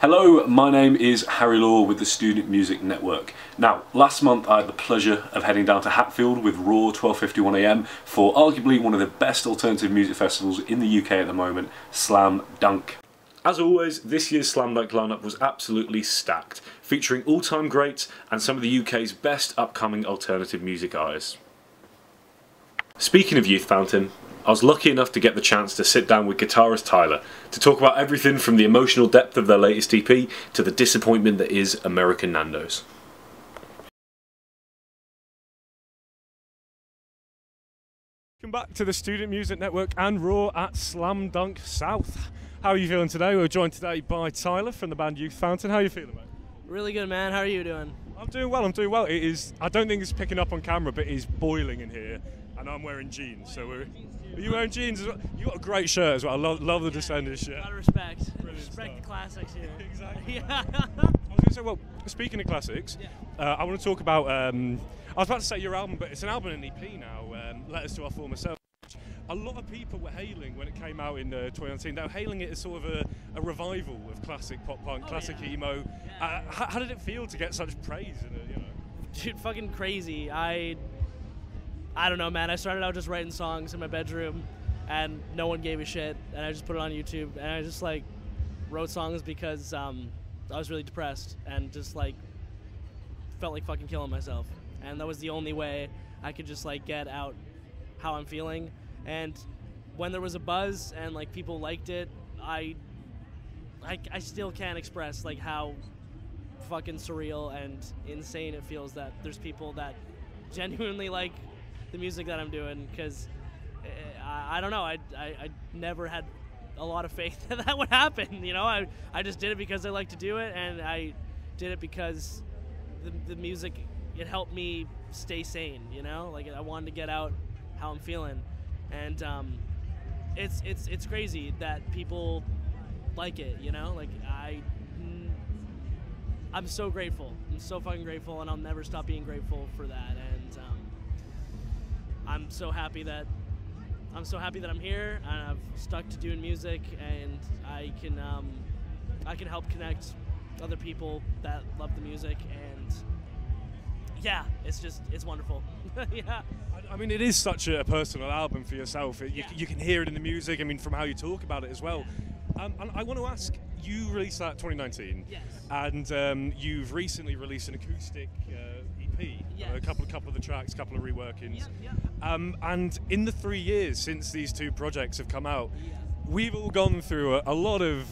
Hello, my name is Harry Law with the Student Music Network. Now, last month I had the pleasure of heading down to Hatfield with Raw 12:51am for arguably one of the best alternative music festivals in the UK at the moment, Slam Dunk. As always, this year's Slam Dunk lineup was absolutely stacked, featuring all-time greats and some of the UK's best upcoming alternative music artists. Speaking of Youth Fountain, I was lucky enough to get the chance to sit down with guitarist Tyler to talk about everything from the emotional depth of their latest EP to the disappointment that is American Nando's. Welcome back to the Student Music Network and Raw at Slam Dunk South. How are you feeling today? We're joined today by Tyler from the band Youth Fountain. How are you feeling, mate? Really good, man. How are you doing? I'm doing well, It is, I don't think it's picking up on camera, but it is boiling in here. And I'm wearing jeans, so are you wearing jeans as well? You got a great shirt as well. I love the Descenders shirt. A lot of respect. Brilliant Respect stuff. the classics here. Exactly. Yeah. I was going to say, well, speaking of classics, I want to talk about, I was about to say your album, but it's an album and an EP now, Letters to Our Former Selves. A lot of people were hailing when it came out in 2019. They were hailing it as sort of a revival of classic pop punk, classic emo. Yeah. How did it feel to get such praise? Dude, fucking crazy. I don't know, man. I started out just writing songs in my bedroom, and no one gave a shit. And I just put it on YouTube, and I just like wrote songs because I was really depressed and just like felt like fucking killing myself. And that was the only way I could just like get out how I'm feeling. And when there was a buzz and like people liked it, I still can't express like how fucking surreal and insane it feels that there's people that genuinely like the music that I'm doing, because I don't know, I never had a lot of faith that that would happen, you know. I just did it because I like to do it, and I did it because the music, it helped me stay sane, you know. Like, I wanted to get out how I'm feeling, and it's crazy that people like it, you know. Like, I'm so grateful. I'm so fucking grateful, and I'll never stop being grateful for that. And I'm so happy that I'm here, and I've stuck to doing music, and I can help connect other people that love the music, and yeah, it's wonderful. Yeah. I mean, it is such a personal album for yourself. You can hear it in the music. I mean, from how you talk about it as well. And I want to ask, you released that 2019, Yes. And you've recently released an acoustic EP, Yes. a couple of the tracks, a couple of reworkings. Yeah. And in the 3 years since these two projects have come out, Yeah. we've all gone through a lot of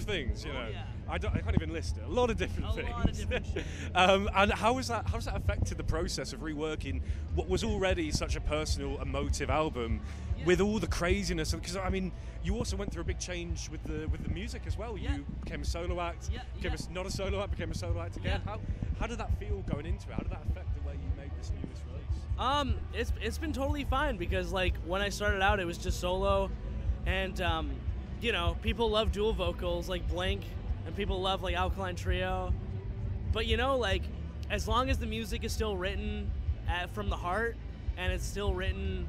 things, you know. yeah. I can't even list it. A lot of different things. A lot of different shit. And how has that affected the process of reworking what was already such a personal, emotive album with all the craziness? Because I mean, you also went through a big change with the music as well. Yeah. You became a solo act. Yeah. Not a solo act, became a solo act again. Yeah. How did that feel going into it? How did that affect the way you made this newest release? It's been totally fine, because like when I started out, it was just solo, and you know, people love dual vocals like Blink, and people love like Alkaline Trio, but you know, like, as long as the music is still written from the heart, and it's still written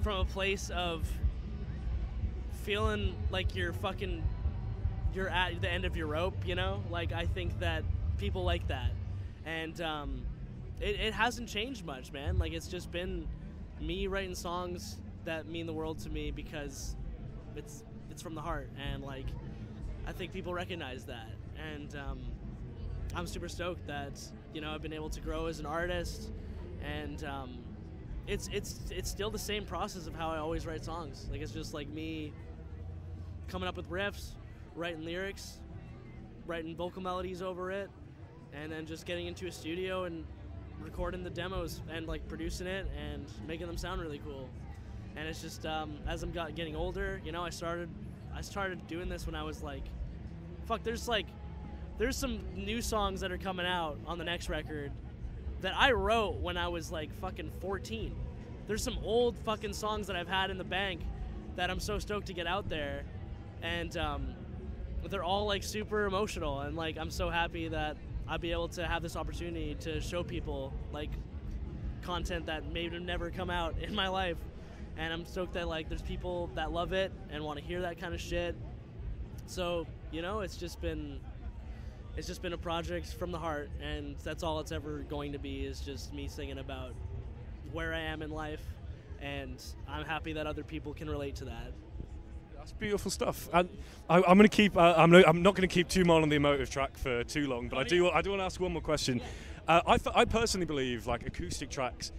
from a place of feeling like you're at the end of your rope, you know, like, I think that people like that, and it hasn't changed much, man. Like, it's just been me writing songs that mean the world to me because it's from the heart, and like, I think people recognize that, and I'm super stoked that, you know, I've been able to grow as an artist, and it's still the same process of how I always write songs. Like, it's just like me coming up with riffs, writing lyrics, writing vocal melodies over it, and then just getting into a studio and recording the demos and like producing it and making them sound really cool. And it's just as I'm getting older, you know, I started doing this when I was like, there's some new songs that are coming out on the next record that I wrote when I was like fucking 14. There's some old fucking songs that I've had in the bank that I'm so stoked to get out there, and they're all like super emotional, and like, I'm so happy that I'll be able to have this opportunity to show people like content that may have never come out in my life. And I'm stoked that like there's people that love it and want to hear that kind of shit. So You know, it's just been a project from the heart, and that's all it's ever going to be, is just me singing about where I am in life, and I'm happy that other people can relate to that. That's beautiful stuff. And I'm going to keep. I'm not going to keep too much on the emotive track for too long, but I do want to ask one more question. I personally believe like acoustic tracks,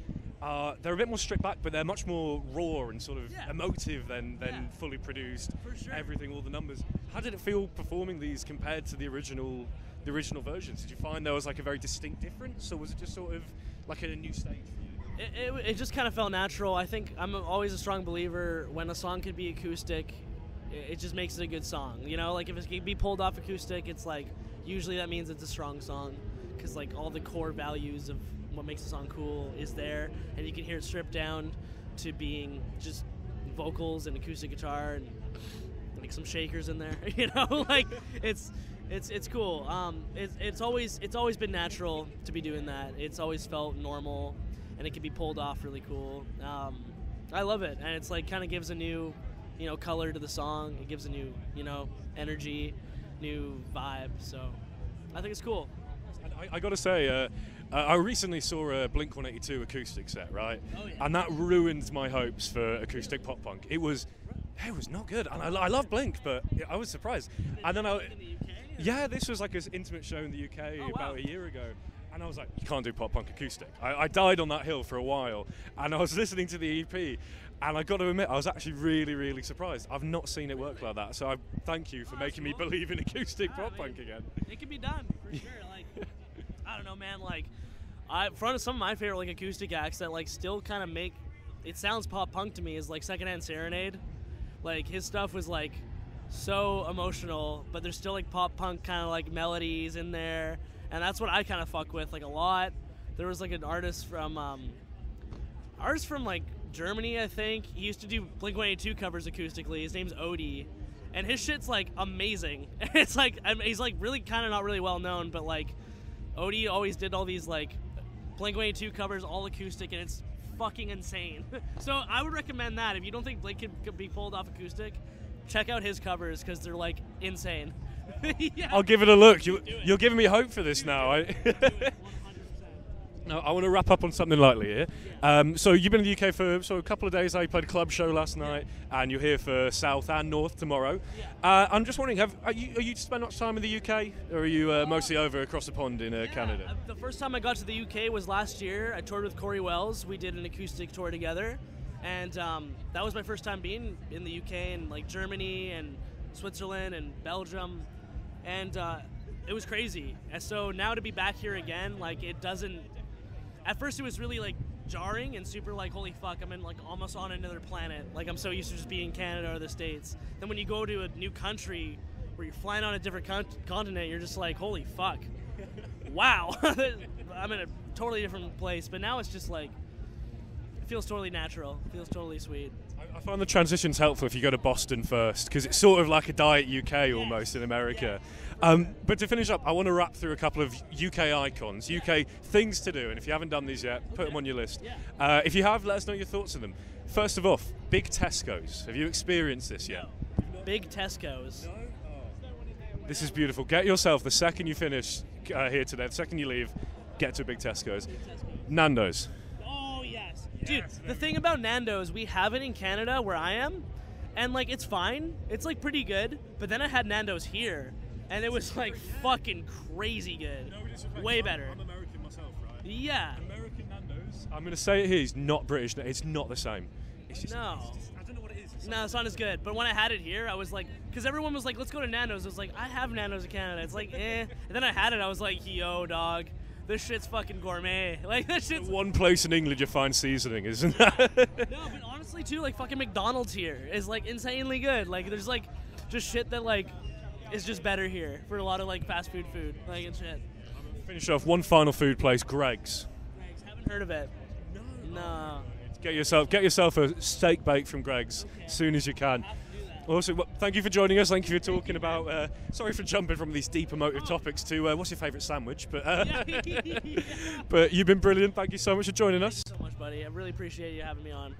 they're a bit more stripped back, but they're much more raw and sort of emotive than fully produced. For sure. Everything, all the numbers. How did it feel performing these compared to the original versions? Did you find there was like a very distinct difference, or was it just sort of like a new stage for you? It just kind of felt natural. I think I'm always a strong believer when a song could be acoustic, it just makes it a good song. You know, like if it can be pulled off acoustic, it's like usually that means it's a strong song, because like all the core values of what makes a song cool is there, and you can hear it stripped down to being just vocals and acoustic guitar and like some shakers in there. You know, like it's cool. It's always been natural to be doing that. It's always felt normal, and it can be pulled off really cool. I love it, and it's like kind of gives a new, you know, color to the song. It gives a new, you know, energy, new vibe. So I think it's cool. I got to say, I recently saw a Blink-182 acoustic set, right? Oh, yeah. And that ruined my hopes for acoustic pop punk. It was not good, and I love Blink, but I was surprised. And then yeah, this was like an intimate show in the UK about a year ago. And I was like, you can't do pop punk acoustic. I died on that hill for a while, and I was listening to the EP, and I got to admit, I was actually really, really surprised. I've not seen it work like that, so I thank you for making me believe in acoustic pop punk again. It can be done, for sure. Like, I don't know, man, like, front of some of my favorite like acoustic acts that like still kind of make it sounds pop punk to me is like Secondhand Serenade. Like his stuff was like so emotional, but there's still like pop punk kind of like melodies in there, and that's what I kind of fuck with like a lot. There was like an artist from like Germany, I think. He used to do Blink-182 covers acoustically. His name's Odie, and his shit's like amazing. It's like he's like really kind of not really well known, but like Odie always did all these like Blink-182 covers all acoustic, and it's fucking insane. So I would recommend that. If you don't think Blink could be pulled off acoustic, check out his covers, because they're like insane. Yeah. I'll give it a look. You're giving me hope for this now. Do it, 100%. No, I want to wrap up on something lightly here. So you've been in the UK for a couple of days. You played a club show last night, and you're here for South and North tomorrow. I'm just wondering, are you spend much time in the UK, or are you mostly over across the pond in Canada? The first time I got to the UK was last year. I toured with Corey Wells. We did an acoustic tour together, and that was my first time being in the UK, and like Germany and Switzerland and Belgium, and it was crazy. And so now to be back here again, like it doesn't. At first it was really like jarring and super like, holy fuck, I'm in like almost on another planet. Like I'm so used to just being in Canada or the States. Then when you go to a new country where you're flying on a different continent, you're just like, holy fuck. Wow. I'm in a totally different place. But now it's just like, it feels totally natural. It feels totally sweet. I find the transitions helpful if you go to Boston first, because it's sort of like a Diet UK almost in America. But to finish up, I want to wrap through a couple of UK icons, UK things to do, and if you haven't done these yet, put them on your list. If you have, let us know your thoughts on them. First of all, big Tesco's. Have you experienced this yet? Big Tesco's. This is beautiful. Get yourself, the second you finish here today, the second you leave, get to a big Tesco's. Nando's. Dude, the thing about Nando's, we have it in Canada where I am, and like it's fine. It's like pretty good. But then I had Nando's here, and it was like fucking crazy good. Way better. I'm American myself, right? Yeah. American Nando's. I'm going to say it here, it's not British. It's not the same. It's just, No. I don't know what it is. No, it's not as good. But when I had it here, I was like, because everyone was like, let's go to Nando's. I was like, I have Nando's in Canada. It's like, eh. And then I had it. I was like, yo, dog. This shit's fucking gourmet. Like, this shit's... One place in England you find seasoning, isn't that? No, but honestly, too, like, fucking McDonald's here is, like, insanely good. Like, there's, like, just shit that, like, is just better here for a lot of, like, fast food, like, and shit. Finish off, one final food place, Greg's. Greg's, haven't heard of it. No. Get yourself a steak bake from Greg's as soon as you can. Also, thank you for joining us. Thank you for talking about. Sorry for jumping from these deep emotive topics to what's your favourite sandwich, but but you've been brilliant. Thank you so much for joining us. Thank you so much, buddy. I really appreciate you having me on.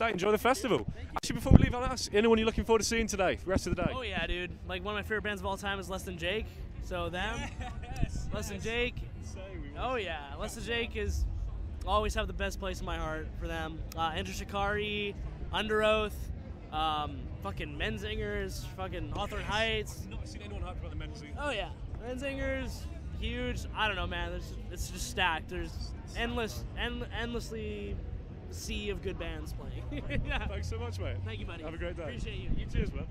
enjoy the festival. Actually, before we leave on us, anyone you're looking forward to seeing today, for the rest of the day? Oh yeah, dude. Like one of my favorite bands of all time is Less Than Jake. So them, Less Than Jake. Oh yeah, Less Than Jake is always have the best place in my heart for them. Enter Shikari, Under Oath, fucking Menzingers, fucking Hawthorne Heights. I've not seen anyone hyped about the Menzingers. Oh yeah, Menzingers, huge. I don't know, man. It's just stacked. There's endlessly sea of good bands playing. Yeah. Thanks so much, mate. Thank you, buddy. Have a great day. Appreciate you. Cheers, man.